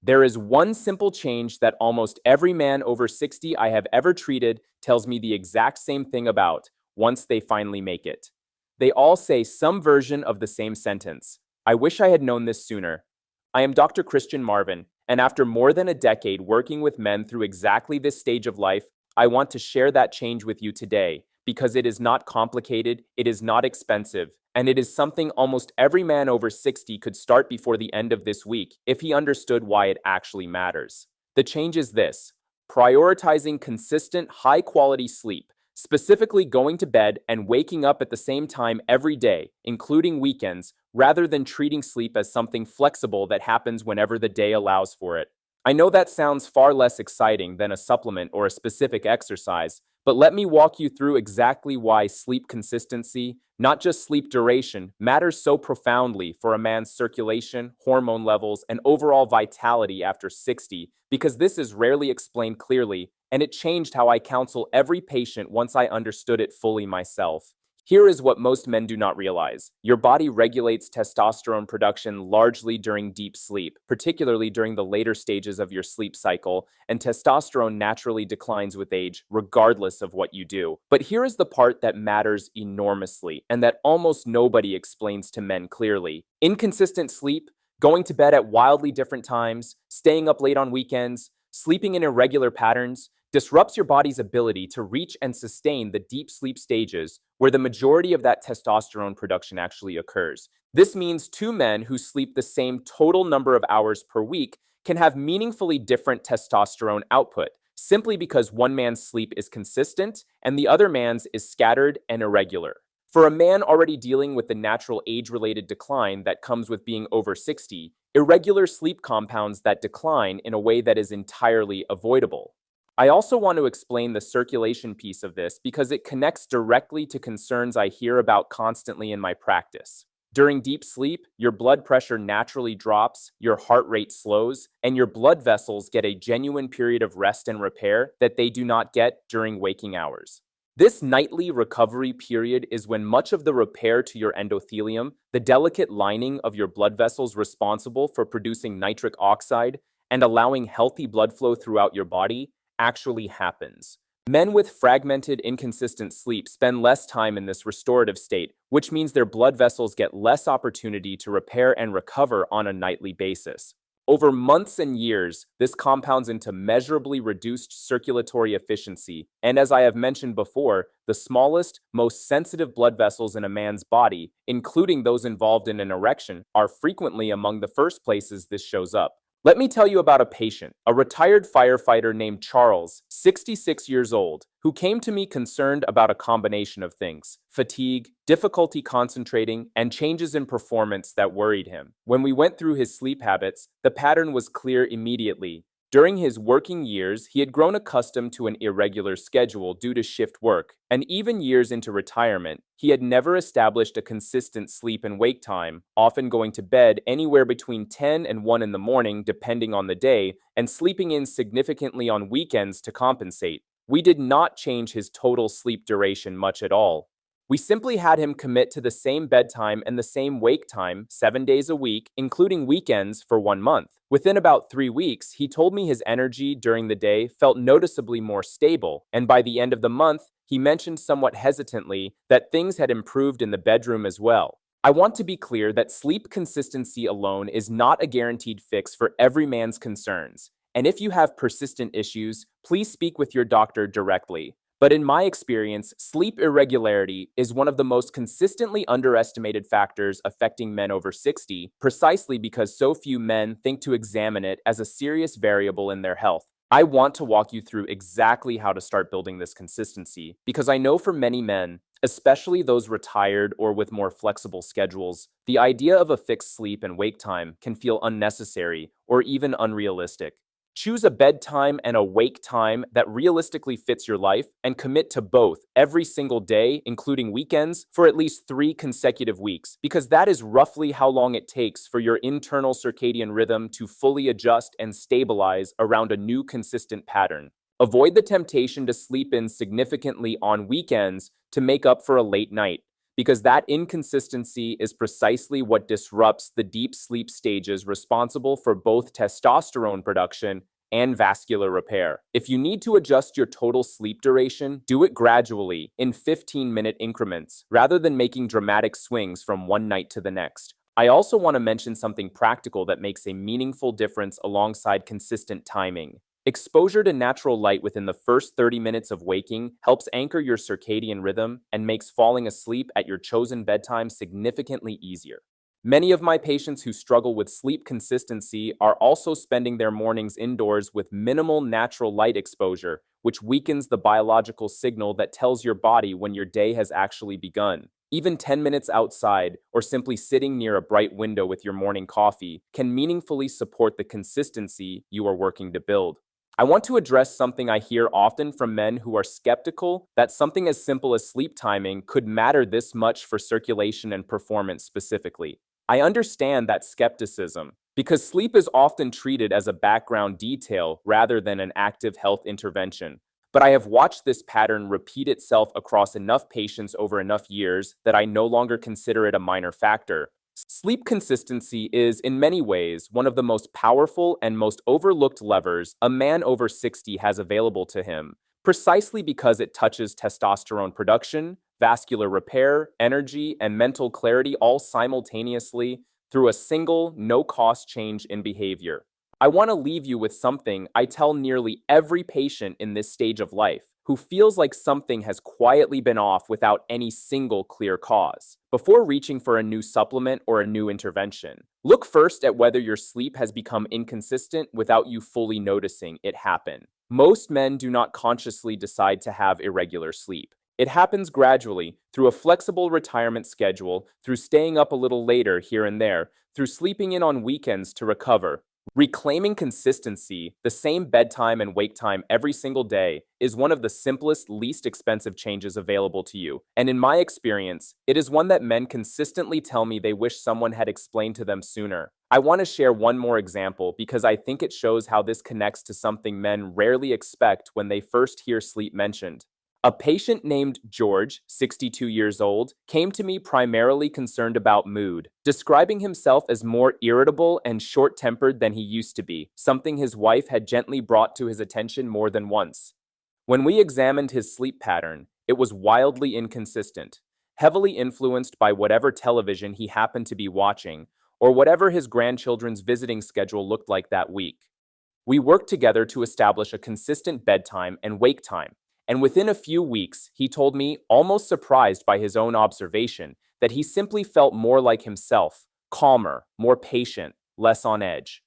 There is one simple change that almost every man over 60 I have ever treated tells me the exact same thing about once they finally make it. They all say some version of the same sentence. I wish I had known this sooner. I am Dr. Christian Marvin, and after more than a decade working with men through exactly this stage of life, I want to share that change with you today because it is not complicated, it is not expensive, and it is something almost every man over 60 could start before the end of this week if he understood why it actually matters. The change is this: prioritizing consistent, high quality sleep, specifically going to bed and waking up at the same time every day, including weekends, rather than treating sleep as something flexible that happens whenever the day allows for it. I know that sounds far less exciting than a supplement or a specific exercise, but let me walk you through exactly why sleep consistency, not just sleep duration, matters so profoundly for a man's circulation, hormone levels, and overall vitality after 60, because this is rarely explained clearly, and it changed how I counsel every patient once I understood it fully myself. Here is what most men do not realize. Your body regulates testosterone production largely during deep sleep, particularly during the later stages of your sleep cycle, and testosterone naturally declines with age, regardless of what you do. But here is the part that matters enormously, and that almost nobody explains to men clearly. Inconsistent sleep, going to bed at wildly different times, staying up late on weekends, sleeping in irregular patterns, disrupts your body's ability to reach and sustain the deep sleep stages where the majority of that testosterone production actually occurs. This means two men who sleep the same total number of hours per week can have meaningfully different testosterone output, simply because one man's sleep is consistent and the other man's is scattered and irregular. For a man already dealing with the natural age-related decline that comes with being over 60, irregular sleep compounds that decline in a way that is entirely avoidable. I also want to explain the circulation piece of this because it connects directly to concerns I hear about constantly in my practice. During deep sleep, your blood pressure naturally drops, your heart rate slows, and your blood vessels get a genuine period of rest and repair that they do not get during waking hours. This nightly recovery period is when much of the repair to your endothelium, the delicate lining of your blood vessels responsible for producing nitric oxide and allowing healthy blood flow throughout your body, actually happens. Men with fragmented, inconsistent sleep spend less time in this restorative state, which means their blood vessels get less opportunity to repair and recover on a nightly basis. Over months and years, this compounds into measurably reduced circulatory efficiency, and as I have mentioned before, the smallest, most sensitive blood vessels in a man's body, including those involved in an erection, are frequently among the first places this shows up. Let me tell you about a patient, a retired firefighter named Charles, 66 years old, who came to me concerned about a combination of things: fatigue, difficulty concentrating, and changes in performance that worried him. When we went through his sleep habits, the pattern was clear immediately. During his working years, he had grown accustomed to an irregular schedule due to shift work, and even years into retirement, he had never established a consistent sleep and wake time, often going to bed anywhere between 10 and 1 in the morning depending on the day, and sleeping in significantly on weekends to compensate. We did not change his total sleep duration much at all. We simply had him commit to the same bedtime and the same wake time 7 days a week, including weekends, for 1 month. Within about 3 weeks, he told me his energy during the day felt noticeably more stable, and by the end of the month, he mentioned somewhat hesitantly that things had improved in the bedroom as well. I want to be clear that sleep consistency alone is not a guaranteed fix for every man's concerns, and if you have persistent issues, please speak with your doctor directly. But in my experience, sleep irregularity is one of the most consistently underestimated factors affecting men over 60, precisely because so few men think to examine it as a serious variable in their health. I want to walk you through exactly how to start building this consistency, because I know for many men, especially those retired or with more flexible schedules, the idea of a fixed sleep and wake time can feel unnecessary or even unrealistic. Choose a bedtime and a wake time that realistically fits your life and commit to both every single day, including weekends, for at least 3 consecutive weeks, because that is roughly how long it takes for your internal circadian rhythm to fully adjust and stabilize around a new consistent pattern. Avoid the temptation to sleep in significantly on weekends to make up for a late night. because that inconsistency is precisely what disrupts the deep sleep stages responsible for both testosterone production and vascular repair. If you need to adjust your total sleep duration, do it gradually in 15-minute increments rather than making dramatic swings from one night to the next. I also want to mention something practical that makes a meaningful difference alongside consistent timing. Exposure to natural light within the first 30 minutes of waking helps anchor your circadian rhythm and makes falling asleep at your chosen bedtime significantly easier. Many of my patients who struggle with sleep consistency are also spending their mornings indoors with minimal natural light exposure, which weakens the biological signal that tells your body when your day has actually begun. Even 10 minutes outside or simply sitting near a bright window with your morning coffee can meaningfully support the consistency you are working to build. I want to address something I hear often from men who are skeptical that something as simple as sleep timing could matter this much for circulation and performance specifically. I understand that skepticism because sleep is often treated as a background detail rather than an active health intervention. But I have watched this pattern repeat itself across enough patients over enough years that I no longer consider it a minor factor. Sleep consistency is, in many ways, one of the most powerful and most overlooked levers a man over 60 has available to him, precisely because it touches testosterone production, vascular repair, energy, and mental clarity all simultaneously through a single, no-cost change in behavior. I want to leave you with something I tell nearly every patient in this stage of life who feels like something has quietly been off without any single clear cause. Before reaching for a new supplement or a new intervention, look first at whether your sleep has become inconsistent without you fully noticing it happen. Most men do not consciously decide to have irregular sleep. It happens gradually, through a flexible retirement schedule, through staying up a little later here and there, through sleeping in on weekends to recover. Reclaiming consistency, the same bedtime and wake time every single day, is one of the simplest, least expensive changes available to you. And in my experience, it is one that men consistently tell me they wish someone had explained to them sooner. I want to share one more example because I think it shows how this connects to something men rarely expect when they first hear sleep mentioned. A patient named George, 62 years old, came to me primarily concerned about mood, describing himself as more irritable and short-tempered than he used to be, something his wife had gently brought to his attention more than once. When we examined his sleep pattern, it was wildly inconsistent, heavily influenced by whatever television he happened to be watching, or whatever his grandchildren's visiting schedule looked like that week. We worked together to establish a consistent bedtime and wake time, and within a few weeks, he told me, almost surprised by his own observation, that he simply felt more like himself, calmer, more patient, less on edge.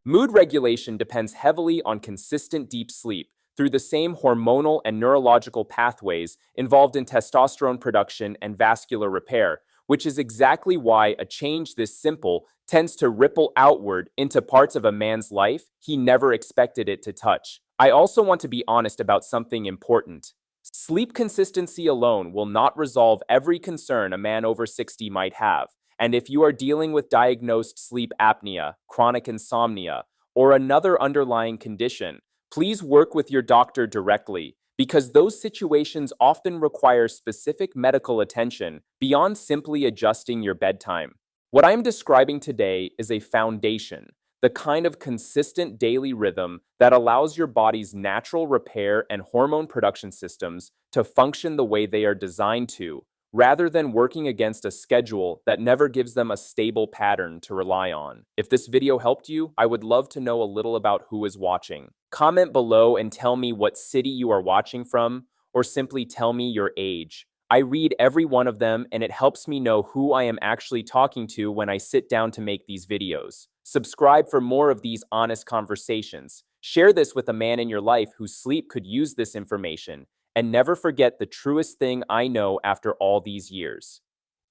Mood regulation depends heavily on consistent deep sleep through the same hormonal and neurological pathways involved in testosterone production and vascular repair, which is exactly why a change this simple tends to ripple outward into parts of a man's life he never expected it to touch. I also want to be honest about something important. Sleep consistency alone will not resolve every concern a man over 60 might have. And if you are dealing with diagnosed sleep apnea, chronic insomnia, or another underlying condition, please work with your doctor directly, because those situations often require specific medical attention beyond simply adjusting your bedtime. What I am describing today is a foundation, the kind of consistent daily rhythm that allows your body's natural repair and hormone production systems to function the way they are designed to, rather than working against a schedule that never gives them a stable pattern to rely on. If this video helped you, I would love to know a little about who is watching. Comment below and tell me what city you are watching from, or simply tell me your age. I read every one of them, and it helps me know who I am actually talking to when I sit down to make these videos. Subscribe for more of these honest conversations. Share this with a man in your life whose sleep could use this information. And never forget the truest thing I know after all these years.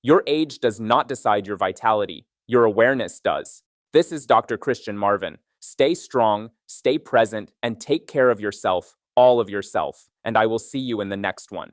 Your age does not decide your vitality. Your awareness does. This is Dr. Christian Marvin. Stay strong, stay present, and take care of yourself, all of yourself. And I will see you in the next one.